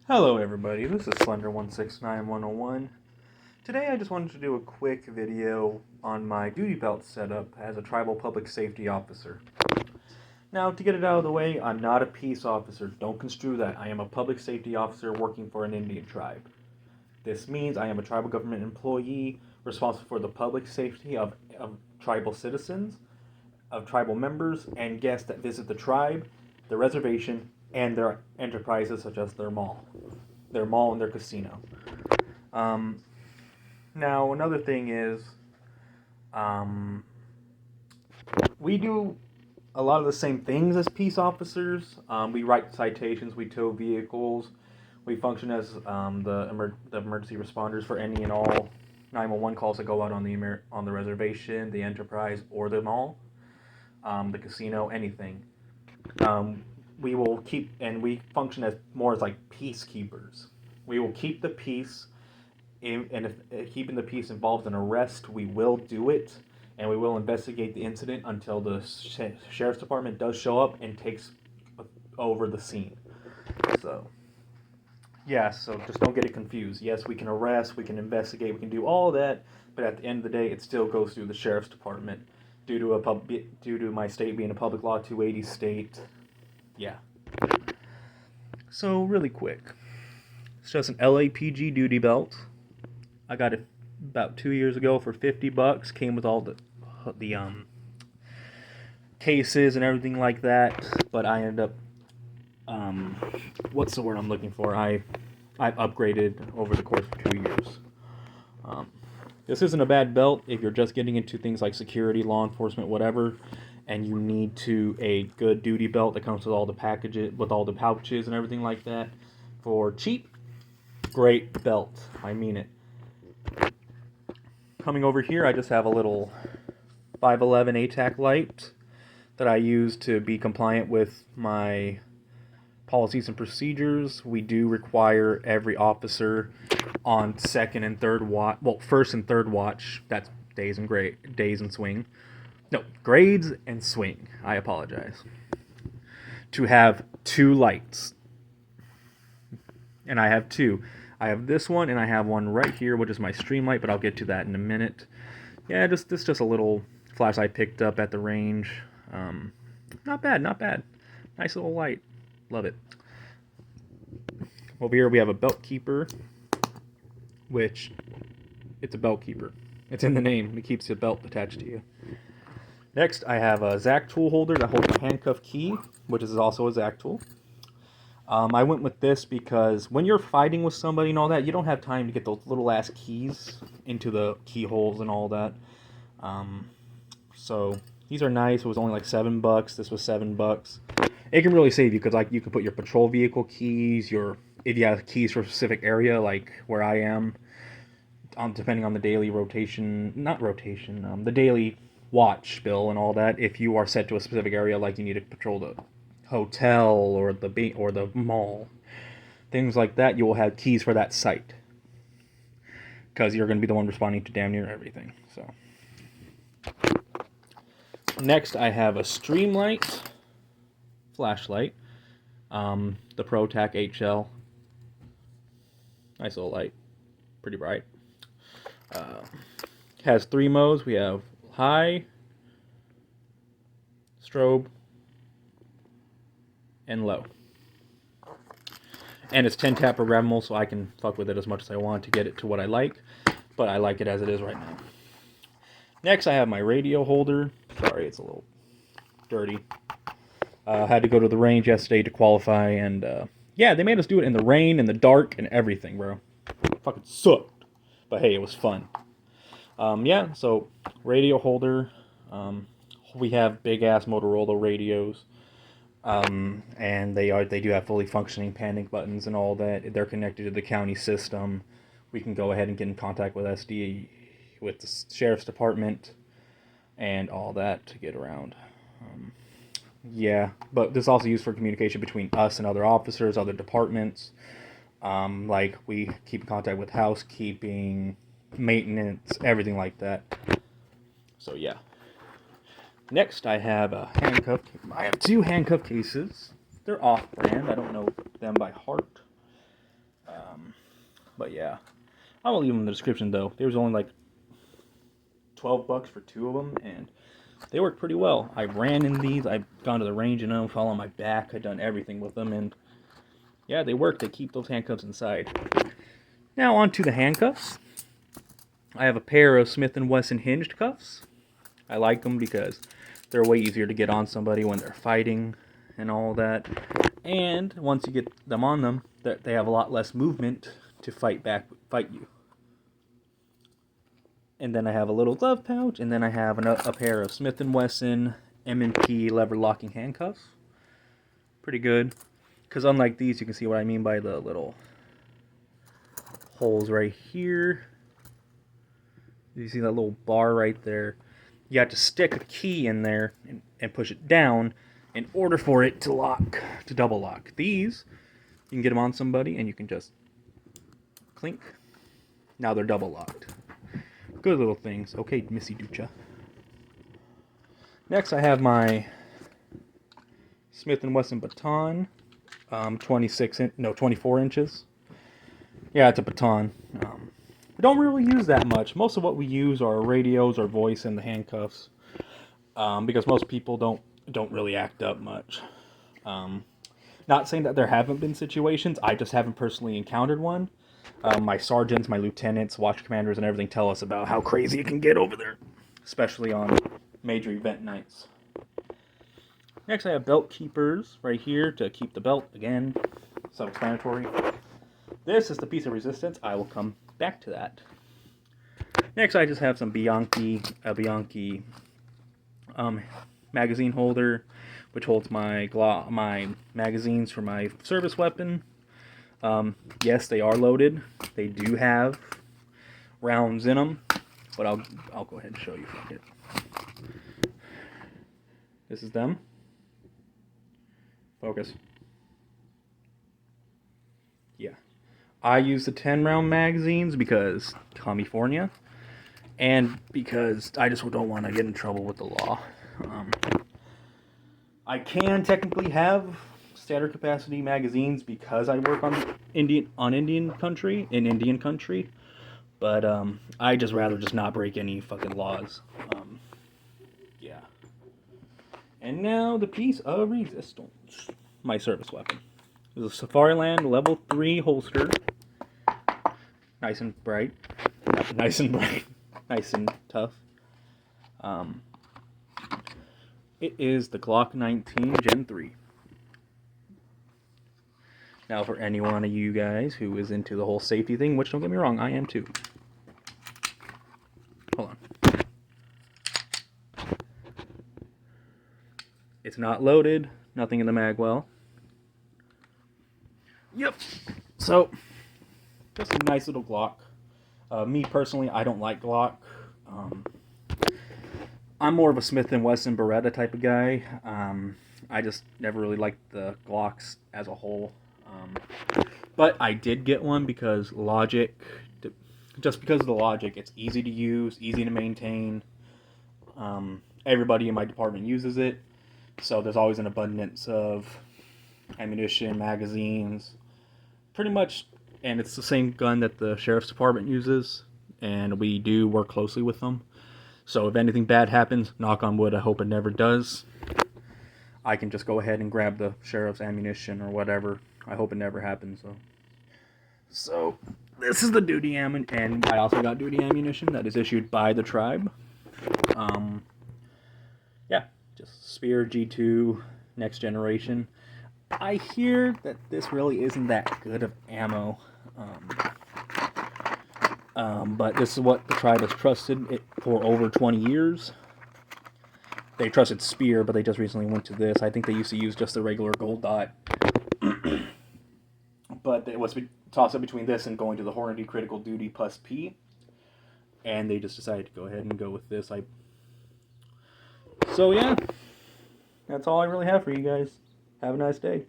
Hello everybody, this is Slender169101. Today I just wanted to do a quick video on my duty belt setup as a tribal public safety officer. Now, to get it out of the way, I'm not a peace officer. Don't construe that. I am a public safety officer working for an Indian tribe. This means I am a tribal government employee responsible for the public safety of tribal citizens, of tribal members, and guests that visit the tribe, the reservation, and their enterprises such as their mall and their casino. Um, Now, another thing is, we do a lot of the same things as peace officers. We write citations, we tow vehicles, we function as the emergency responders for any and all 911 calls that go out on the reservation, the enterprise, or the mall, the casino, anything. We will keep, and we function as more as like peacekeepers. We will keep the peace, and if keeping the peace involves an arrest, we will do it, and we will investigate the incident until the sheriff's department does show up and takes over the scene. So, yeah, so just don't get it confused. Yes, we can arrest, we can investigate, we can do all that, but at the end of the day, it still goes through the sheriff's department due to my state being a public law 280 state. Yeah. So really quick, it's just an LAPG duty belt. I got it about 2 years ago for $50. Came with all the cases and everything like that. But I ended up what's the word I'm looking for? I've upgraded over the course of 2 years. This isn't a bad belt if you're just getting into things like security, law enforcement, whatever, and you need a good duty belt that comes with all the packages, with all the pouches and everything like that for cheap. Great belt. I mean it. Coming over here, I just have a little 511 ATAC light that I use to be compliant with my policies and procedures. We do require every officer on second and third watch, well, first and third watch, that's days and swing. No, grades and swing. I apologize. To have two lights. And I have two. I have this one, and I have one right here, which is my stream light, but I'll get to that in a minute. Yeah, this just a little flash I picked up at the range. Not bad, not bad. Nice little light. Love it. Over here we have a belt keeper, which it's a belt keeper. It's in the name. It keeps the belt attached to you. Next, I have a Zac tool holder that holds a handcuff key, which is also a Zac tool. I went with this because when you're fighting with somebody and all that, you don't have time to get those little ass keys into the keyholes and all that. So these are nice. It was only like $7. This was $7. It can really save you because like you can put your patrol vehicle keys, if you have keys for a specific area, like where I am, depending on the daily the daily watch bill and all that. If you are set to a specific area, like you need to patrol the hotel or the mall, things like that, you will have keys for that site because you're going to be the one responding to damn near everything. So next, I have a streamlight flashlight, the ProTac HL. Nice little light, pretty bright. Has 3 modes. We have high, strobe, and low. And it's 10 tap programmable, so I can fuck with it as much as I want to get it to what I like, but I like it as it is right now. Next, I have my radio holder. Sorry, it's a little dirty. Had to go to the range yesterday to qualify, and yeah, they made us do it in the rain, in the dark, and everything, bro. Fucking sucked. But hey, it was fun. Yeah, so radio holder. We have big ass Motorola radios. And they do have fully functioning panic buttons and all that. They're connected to the county system. We can go ahead and get in contact with SD, with the sheriff's department, and all that to get around. Yeah, but this is also used for communication between us and other officers, other departments. Like we keep in contact with housekeeping, maintenance, everything like that. So yeah. Next, I have I have 2 handcuff cases. They're off-brand. I don't know them by heart. But yeah, I will leave them in the description though. There was only like $12 for 2 of them, and they work pretty well. I ran in these. I've gone to the range in them, fall on my back. I've done everything with them, and yeah, they work. They keep those handcuffs inside. Now on to the handcuffs. I have a pair of Smith & Wesson hinged cuffs. I like them because they're way easier to get on somebody when they're fighting and all that. And once you get them on them, they have a lot less movement to fight you. And then I have a little glove pouch, and then I have a pair of Smith & Wesson M&P lever locking handcuffs. Pretty good. Because unlike these, you can see what I mean by the little holes right here. You see that little bar right there? You have to stick a key in there and push it down in order for it to double lock. These, you can get them on somebody and you can just clink. Now they're double locked. Good little things. Okay, Missy Ducha. Next, I have my Smith & Wesson Baton, 24 inches. Yeah, it's a Baton. We don't really use that much. Most of what we use are radios, our voice, and the handcuffs, because most people don't really act up much. Not saying that there haven't been situations. I just haven't personally encountered one. My sergeants, my lieutenants, watch commanders, and everything tell us about how crazy it can get over there, especially on major event nights. Next, I have belt keepers right here to keep the belt. Again, self-explanatory. This is the piece of resistance. I will come back to that. Next, I just have some Bianchi magazine holder, which holds my magazines for my service weapon. Yes, they are loaded. They do have rounds in them, but I'll go ahead and show you. Here. This is them. Focus. Yeah. I use the 10-round magazines because California, and because I just don't want to get in trouble with the law. I can technically have standard capacity magazines because I work on Indian country, but I just rather just not break any fucking laws. Yeah. And now the piece of resistance, my service weapon. This is a Safariland level 3 holster. Nice and bright. Nice and bright. Nice and tough. It is the Glock 19 Gen 3. Now for any one of you guys who is into the whole safety thing, which don't get me wrong, I am too. Hold on. It's not loaded. Nothing in the mag well. Yep. So, just a nice little Glock. Me personally, I don't like Glock. I'm more of a Smith & Wesson Beretta type of guy. I just never really liked the Glocks as a whole. But I did get one because just because of the logic. It's easy to use, easy to maintain. Everybody in my department uses it. So there's always an abundance of ammunition, magazines, pretty much, and it's the same gun that the sheriff's department uses, and we do work closely with them. So if anything bad happens, knock on wood, I hope it never does, I can just go ahead and grab the sheriff's ammunition or whatever. I hope it never happens, though. So this is the duty ammunition, and I also got duty ammunition that is issued by the tribe. Yeah, just Spear G2 next generation. I hear that this really isn't that good of ammo, but this is what the tribe has trusted it for over 20 years. They trusted Spear, but they just recently went to this. I think they used to use just the regular gold dot, but it was toss up between this and going to the Hornady Critical Duty Plus P, and they just decided to go ahead and go with this. So yeah, that's all I really have for you guys. Have a nice day.